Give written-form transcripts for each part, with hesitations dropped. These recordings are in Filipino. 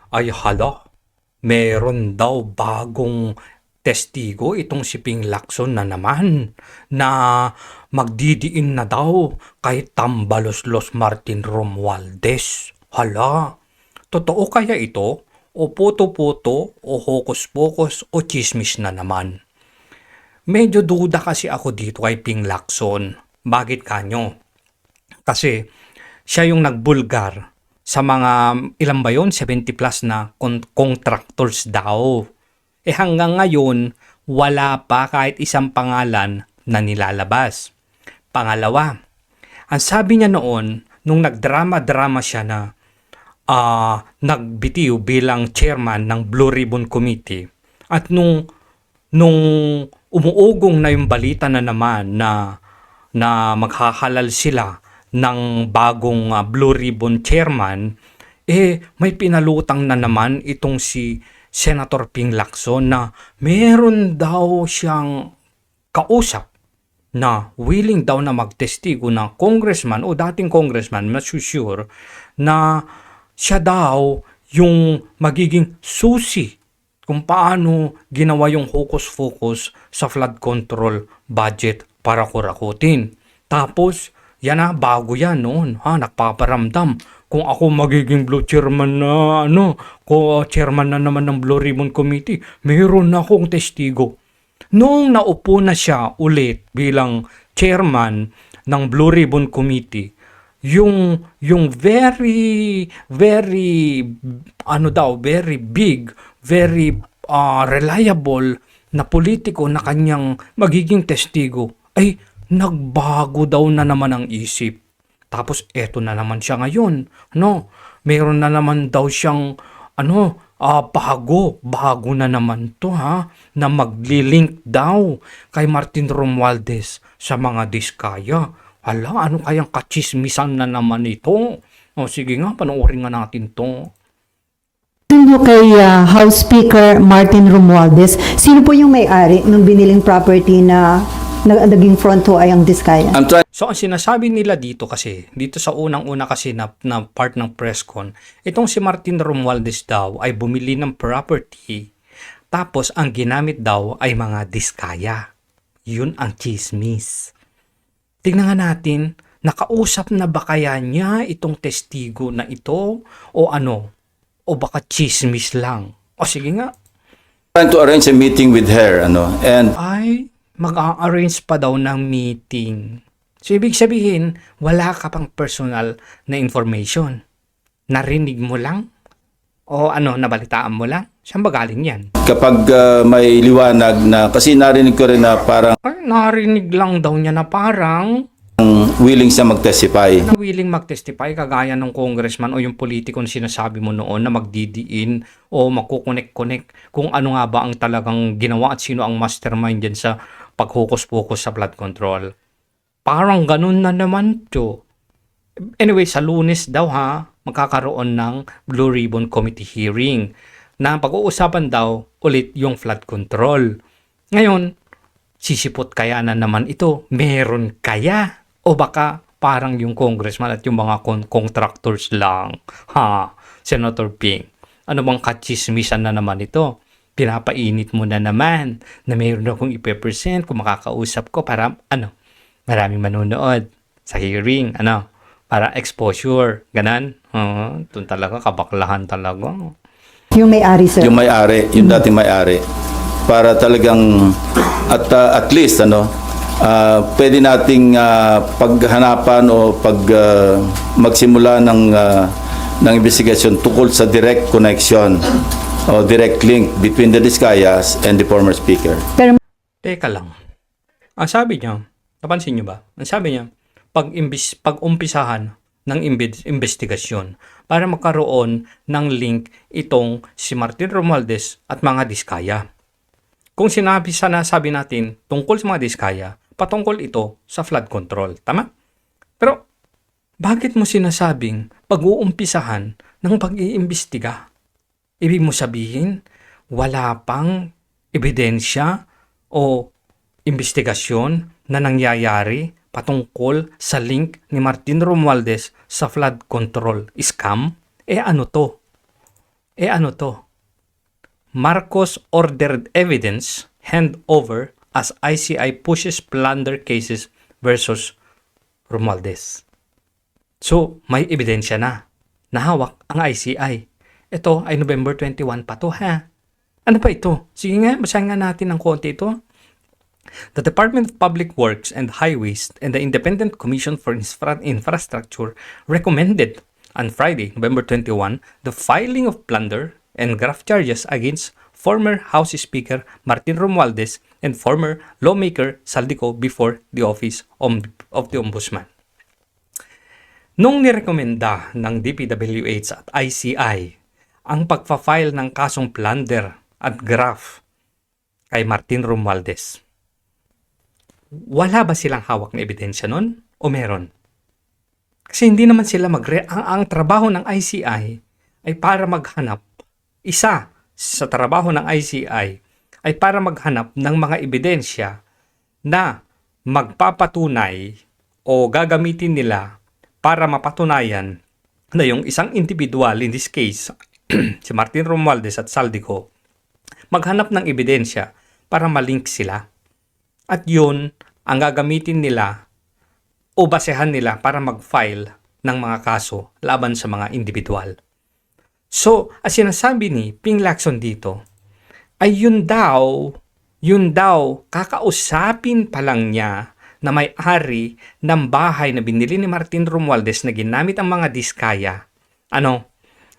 Ay hala, meron daw bagong testigo itong si Ping Lacson na naman na magdidiin na daw kay Tambaloslos Martin Romualdez. Hala, totoo kaya ito? O puto-puto o hokus-pokus o chismis na naman? Medyo duda kasi ako dito kay Ping Lacson. Bakit kanyo? Kasi siya yung nagbulgar sa mga ilan ba yun? 70 plus na contractors daw. Hanggang ngayon, wala pa kahit isang pangalan na nilalabas. Pangalawa, ang sabi niya noon, nung nagdrama-drama siya na nagbitiw bilang chairman ng Blue Ribbon Committee, at nung umuugong na yung balita na naman na maghahalal sila ng bagong Blue Ribbon chairman, may pinalutang na naman itong si Senator Ping Lacson na meron daw siyang kausap na willing daw na magtestigo na congressman o dating congressman, not so sure, na siya daw yung magiging susi kung paano ginawa yung hocus-focus sa flood control budget para kurakutin. Tapos, yan na, bago yan noon, nagpaparamdam. Kung ako magiging blue chairman na, chairman na naman ng Blue Ribbon Committee, mayroon na akong testigo. Noong naupo na siya ulit bilang chairman ng Blue Ribbon Committee, yung very very big, very reliable na politiko na kanyang magiging testigo ay nagbago daw na naman ang isip. Tapos eto na naman siya ngayon, meron na naman daw siyang bago na naman to na maglilink daw kay Martin Romualdez sa mga diskaya. Hala, ano kayang kachismisan na naman ito? Sige nga, panoorin nga natin to. Kay House Speaker Martin Romualdez, sino po yung may-ari ng biniling property na naging front ho ay ang Diskaya? So ang sinasabi nila dito sa unang-una kasi na part ng press con, itong si Martin Romualdez daw ay bumili ng property, tapos ang ginamit daw ay mga diskaya. Yun ang chismis. Tingnan nga natin, nakausap na ba kaya niya itong testigo na ito o ano? O baka chismis lang? O sige nga. Trying to arrange a meeting with her, and Ay, mag-a-arrange pa daw ng meeting. So, ibig sabihin, wala ka pang personal na information. Narinig mo lang? O nabalitaan mo lang? Saan ba galing yan? kapag may liwanag na, kasi narinig ko rin na parang Ay, narinig lang daw niya na parang willing siya mag-testify. na willing mag-testify kagaya ng congressman o yung politiko na sinasabi mo noon na magdidiin o magkukonek-konek kung ano nga ba ang talagang ginawa at sino ang mastermind dyan sa pag-focus sa flood control. Parang ganun na naman to. Anyway, sa Lunes daw magkakaroon ng Blue Ribbon Committee hearing na pag-uusapan daw ulit yung flood control. Ngayon, sisipot kaya na naman ito? Meron kaya? O baka parang yung congressman at yung mga contractors lang? Senator Ping, ano bang kachismisan na naman ito? Pinapainit mo na naman na mayroon akong ipe-present kung makakausap ko para maraming manonood sa hearing, para exposure, ganan. Ito talaga, kabaklahan talaga. Yung may-ari, sir. Yung may-ari, yung dating may-ari. Para talagang at least pwede nating paghanapan o magsimula ng investigasyon tungkol sa direct connection o direct link between the Diskayas and the former speaker. Pero Teka lang. Ang sabi niya, napansin niyo ba? Ang sabi niya, pag-umpisahan ng investigasyon para magkaroon ng link itong si Martin Romualdez at mga Diskaya. Kung sinasabi natin tungkol sa mga Diskaya, patungkol ito sa flood control. Tama? Pero, bakit mo sinasabing pag-uumpisahan ng pag-iimbestiga? Ibig mo sabihin, wala pang ebidensya o investigasyon na nangyayari patungkol sa link ni Martin Romualdez sa flood control scam? Ano to? Ano to? Marcos ordered evidence handover as ICI pushes plunder cases versus Romualdez. So, may ebidensya na hawak ang ICI. Ito ay November 21 pa to, ha? Ano pa ito? Sige nga, basahin nga natin ng konti ito. The Department of Public Works and Highways and the Independent Commission for Infrastructure recommended on Friday, November 21, the filing of plunder and graft charges against former House Speaker Martin Romualdez and former lawmaker Saldico before the Office of the Ombudsman. Nung nirekomenda ng DPWH at ICI ang pagpa-file ng kasong plunder at graft kay Martin Romualdez, wala ba silang hawak na ebidensya nun o meron? Kasi hindi naman sila ang trabaho ng ICI ay para maghanap, isa sa trabaho ng ICI ay para maghanap ng mga ebidensya na magpapatunay o gagamitin nila para mapatunayan na yung isang individual, in this case, si Martin Romualdez at Saldico, maghanap ng ebidensya para malink sila. At yun ang gagamitin nila o basehan nila para mag-file ng mga kaso laban sa mga individual. So, as sinasabi ni Ping Lacson dito, ay yun daw, kakausapin pa lang niya na may-ari ng bahay na binili ni Martin Romualdez na ginamit ang mga diskaya,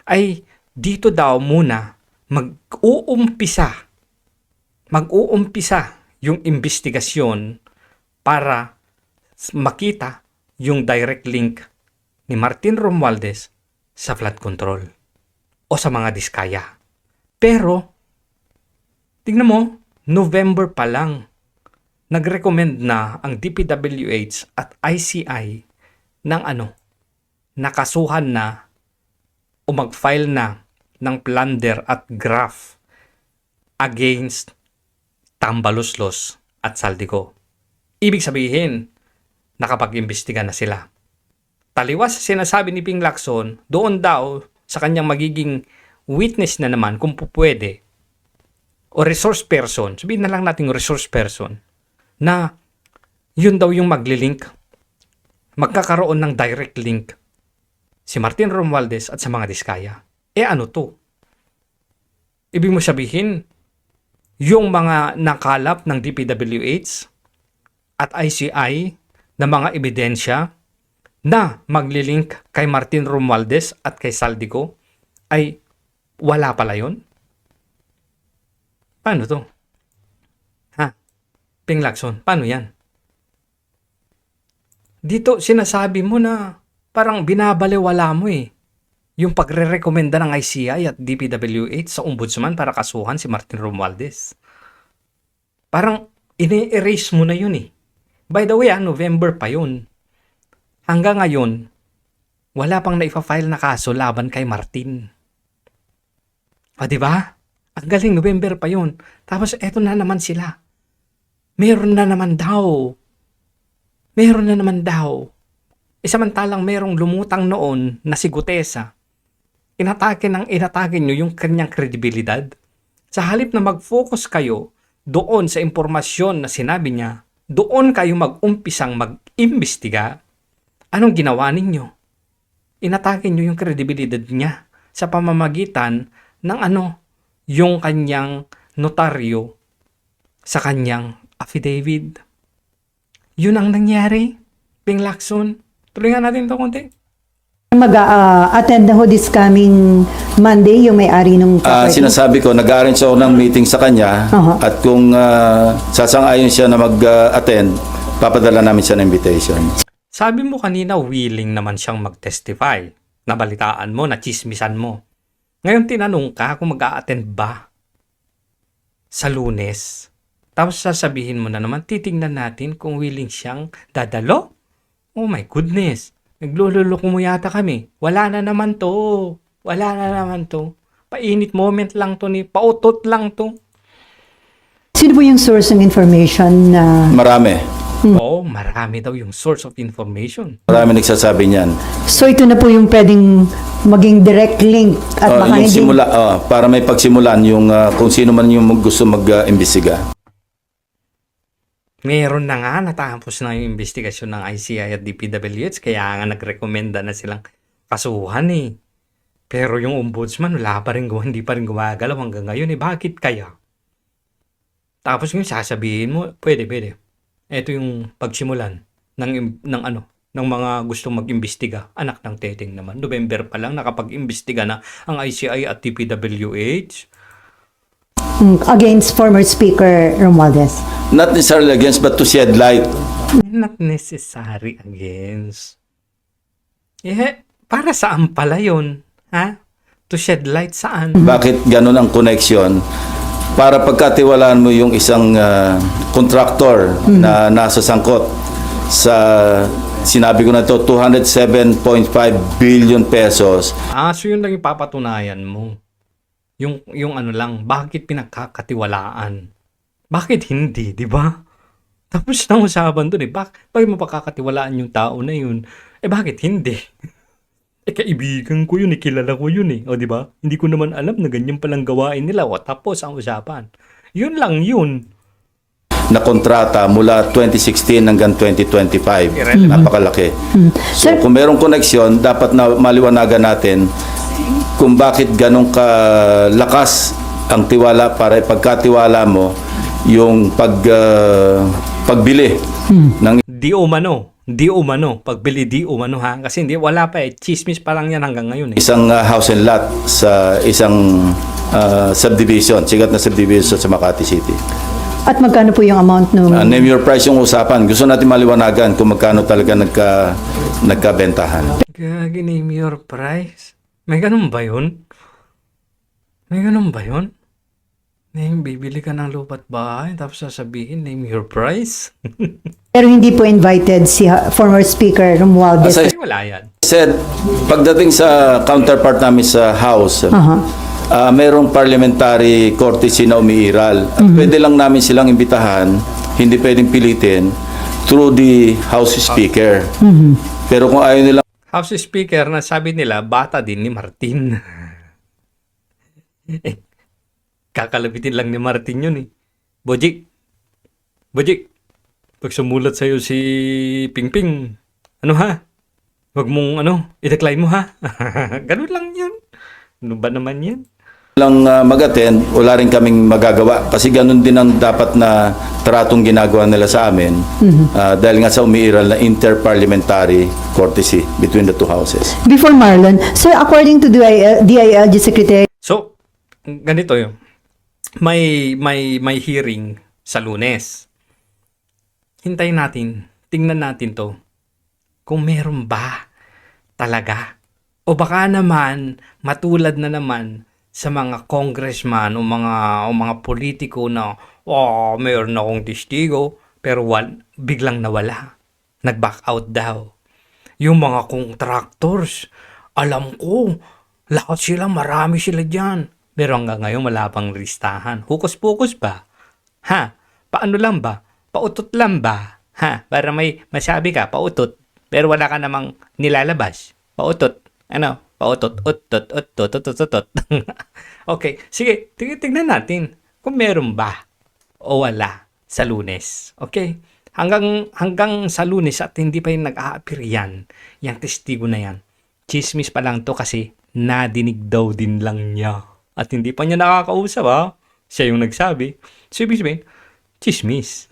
ay dito daw muna mag-uumpisa yung investigasyon para makita yung direct link ni Martin Romualdez sa flood control o sa mga diskaya. Pero, tingnan mo, November pa lang, nag-recommend na ang DPWH at ICI ng nakasuhan na o mag-file na ng plunder at graft against Tambaloslos at Saldico. Ibig sabihin, nakapag-imbestiga na sila. Taliwas sa sinasabi ni Ping Lacson, doon daw sa kanyang magiging witness na naman kung pupwede o resource person, sabihin na lang natin resource person, na yun daw yung magli-link, magkakaroon ng direct link si Martin Romualdez at sa mga diskaya. Ano to? Ibig mo sabihin, yung mga nakalap ng DPWH at ICI na mga ebidensya na maglilink kay Martin Romualdez at kay Saldico ay wala pala yun? Paano to? Ping Lacson, paano yan? Dito sinasabi mo na parang binabalewala mo yung pagre-rekomenda ng ICI at DPWH sa ombudsman para kasuhan si Martin Romualdez. Parang ine-erase mo na yun By the way, November pa yun. Hanggang ngayon, wala pang naifa-file na kaso laban kay Martin. Diba? Ang galing, November pa yun. Tapos eto na naman sila. Meron na naman daw. Samantalang merong lumutang noon na si Gutesa. Inatake nyo yung kanyang kredibilidad. Sa halip na mag-focus kayo doon sa impormasyon na sinabi niya, doon kayo mag-umpisang mag-imbestiga. Anong ginawa ninyo? Inatake nyo yung kredibilidad niya sa pamamagitan ng yung kanyang notaryo sa kanyang affidavit. Yun ang nangyari, Ping Lacson. Tuloy natin ito konti. Mag-attend na ho this coming Monday yung may-ari ng property. Sinasabi ko, nag-arrange ako ng meeting sa kanya at kung sasang-ayon siya na mag-attend, papadala namin siya ng invitation. Sabi mo kanina willing naman siyang mag-testify. Nabalitaan mo, nachismisan mo. Ngayon tinanong ka kung mag-a-attend ba sa Lunes. Tapos sasabihin mo na naman, titingnan natin kung willing siyang dadalo. Oh my goodness. Naglululok mo yata kami. Wala na naman to. Painit moment lang to pautot lang to. Sino po yung source ng information na... Marami. marami daw yung source of information. Marami nagsasabi niyan. So ito na po yung pwedeng maging direct link at baka Yung hindi... simula, para may pagsimulan yung kung sino man yung gusto mag-imbestiga. Meron na nga, natapos na yung investigasyon ng ICI at DPWH, kaya nga nagrekomenda na silang kasuhan eh. Pero yung ombudsman, wala pa rin hindi pa rin gumagalaw hanggang ngayon eh. Bakit kaya? Tapos yung sasabihin mo, pwede. Ito yung pagsimulan ng mga gustong mag-imbestiga. Anak ng teteng naman. November pa lang nakapag-imbestiga na ang ICI at DPWH. against former Speaker Romualdez. Not necessarily against, but to shed light. Not necessary against. Para saan pala yun? Ha? To shed light saan? Bakit ganun ang connection? Para pagkatiwalaan mo yung isang contractor na nasa sangkot sa, sinabi ko na ito, 207.5 billion pesos. So yun lang yung papatunayan mo. Yung ano lang, bakit pinagkakatiwalaan? Bakit hindi, di ba? Tapos na usapan dun eh. Bakit mo pakakatiwalaan yung tao na yun? Bakit hindi? Kaibigan ko yun eh, kilala ko yun eh. O di ba? Hindi ko naman alam na ganyan palang gawain nila. Tapos ang usapan. Yun lang yun. Na kontrata mula 2016 hanggang 2025. Irrelevant. Napakalaki. So kung merong koneksyon, dapat na maliwanagan natin kung bakit ganong kalakas ang tiwala para ipagkatiwala mo yung pagbili ng Di umano, pagbili di umano ha. Kasi hindi, wala pa eh. Chismis pa lang yan hanggang ngayon eh. isang house and lot sa isang subdivision, sikat na subdivision sa Makati City. At magkano po yung amount nung... Name your price yung usapan. Gusto natin maliwanagan kung magkano talaga nagkabentahan. Gagi, name your price. May ganun ba yun? Bibili ka ng lupa't bahay tapos sasabihin, name your price? Pero hindi po invited si former Speaker Romualdez. As I Wala yan. said, pagdating sa counterpart namin sa House, mayroong parliamentary courtesy na umiiral. At pwede lang namin silang imbitahan, hindi pwedeng pilitin, through the House Speaker. Pero kung ayaw nila House Speaker na sabi nila, bata din ni Martin. Kakalabitin lang ni Martin yun eh. Bojik, pag sumulat sa'yo si Pingping, ano ha? Huwag mong i-decline mo ha? Ganun lang yun. Ano ba naman yan? mag-attend, wala rin kaming magagawa. Kasi ganun din ang dapat na tratong ginagawa nila sa amin. Dahil nga sa umiiral na interparliamentary courtesy between the two houses. Before Marlon, sir, according to DILG Secretary... So, ganito yun. May hearing sa Lunes. Hintayin natin, tingnan natin to. Kung meron ba talaga. O baka naman, matulad na naman sa mga congressman o mga politiko na mayroon akong testigo pero biglang nawala. Nag-back out daw. Yung mga contractors, alam ko, lahat sila, marami sila dyan. Pero hanggang ngayon wala pang listahan. Hukus-pukus ba? Ha? Paano lang ba? Pautot lang ba? Ha? Para may masabi ka, pautot. Pero wala ka namang nilalabas. Pautot. Pautot. Utot. Okay. Sige. Tignan natin kung meron ba o wala sa Lunes. Okay? Hanggang sa Lunes at hindi pa yung nag-a-appear yan. Yung testigo na yan. Chismis pa lang to kasi nadinig daw din lang niya. At hindi pa niya nakakausap ha. Siya yung nagsabi. So, ibig sabihin, chismis.